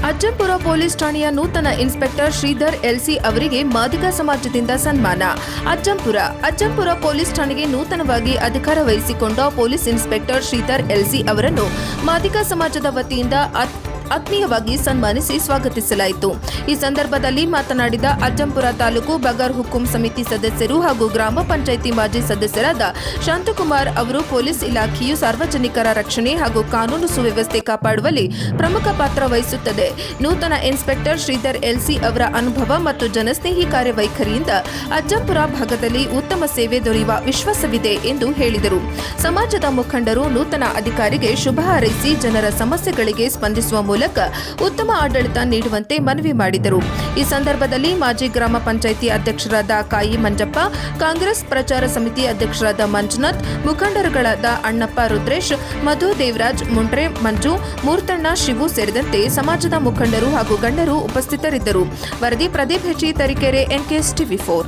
Ajjampura police ಠಾಣೆಯ ನೂತನ inspector Sridhar LC ಅವರಿಗೆ ಮಾದಿಗ ಸಮಾಜದಿಂದ ಸನ್ಮಾನ. ಅಜ್ಜಂಪುರ ಪೊಲೀಸ್ ಠಾಣೆಗೆ ನೂತನವಾಗಿ ಅಧಿಕಾರ ವಹಿಸಿಕೊಂಡ ಪೊಲೀಸ್ ಇನ್ಸ್ಪೆಕ್ಟರ್ ಶ್ರೀಧರ್ ಎಲ್ಸಿ ಅವರನ್ನು ಮಾದಿಗ ಸಮಾಜದ ವತಿಯಿಂದ ಆತ್ಮೀಯವಾಗಿ ಸನ್ಮಾನಿಸಿ ಸ್ವಾಗತಿಸಲಾಯಿತು. ಈ ಸಂದರ್ಭದಲ್ಲಿ ಮಾತನಾಡಿದ ಅಜ್ಜಂಪುರ ತಾಲೂಕು ಬಗರ್ ಹುಕುಂ ಸಮಿತಿ ಸದಸ್ಯರು ಹಾಗೂ ಗ್ರಾಮ ಪಂಚಾಯಿತಿ ಮಾಜಿ ಸದಸ್ಯರಾದ ಶಾಂತಕುಮಾರ್ ಅವರು ಪೊಲೀಸ್ ಇಲಾಖೆಯು ಸಾರ್ವಜನಿಕರ ರಕ್ಷಣೆ ಹಾಗೂ ಕಾನೂನು ಸುವ್ಯವಸ್ಥೆ ಕಾಪಾಡುವಲ್ಲಿ ಪ್ರಮುಖ ಪಾತ್ರ ವಹಿಸುತ್ತದೆ. ನೂತನ ಇನ್ಸ್ಪೆಕ್ಟರ್ ಶ್ರೀಧರ್ ಎಲ್ಸಿ ಅವರ ಅನುಭವ ಮತ್ತು ಜನಸ್ನೇಹಿ ಕಾರ್ಯವೈಖರಿಯಿಂದ ಅಜ್ಜಂಪುರ ಭಾಗದಲ್ಲಿ ಉತ್ತಮ ಸೇವೆ ದೊರೆಯುವ ವಿಶ್ವಾಸವಿದೆ ಎಂದು ಹೇಳಿದರು. ಸಮಾಜದ ಮುಖಂಡರು ನೂತನ ಅಧಿಕಾರಿಗೆ ಶುಭ ಹಾರೈಸಿ ಜನರ ಸಮಸ್ಯೆಗಳಿಗೆ ಸ್ಪಂದಿಸುವ ಮೂಲಕ ಉತ್ತಮ ಆಡಳಿತ ನೀಡುವಂತೆ ಮನವಿ ಮಾಡಿದರು. ಈ ಸಂದರ್ಭದಲ್ಲಿ ಮಾಜಿ ಗ್ರಾಮ ಪಂಚಾಯಿತಿ ಅಧ್ಯಕ್ಷರಾದ ಕಾಯಿ ಮಂಜಪ್ಪ, ಕಾಂಗ್ರೆಸ್ ಪ್ರಚಾರ ಸಮಿತಿ ಅಧ್ಯಕ್ಷರಾದ ಮಂಜುನಾಥ್, ಮುಖಂಡರುಗಳಾದ ಅಣ್ಣಪ್ಪ ರುದ್ರೇಶ್, ಮಧು, ದೇವರಾಜ್, ಮುಂಡ್ರೆ, ಮಂಜು, ಮೂರ್ತಣ್ಣ, ಶಿವು ಸೇರಿದಂತೆ ಸಮಾಜದ ಮುಖಂಡರು ಹಾಗೂ ಗಣ್ಯರು ಉಪಸ್ಥಿತರಿದ್ದರು. ವರದಿ ಪ್ರದೀಪ್ ಹೆಚಿ, ತರೀಕೆರೆ, NKS TV4.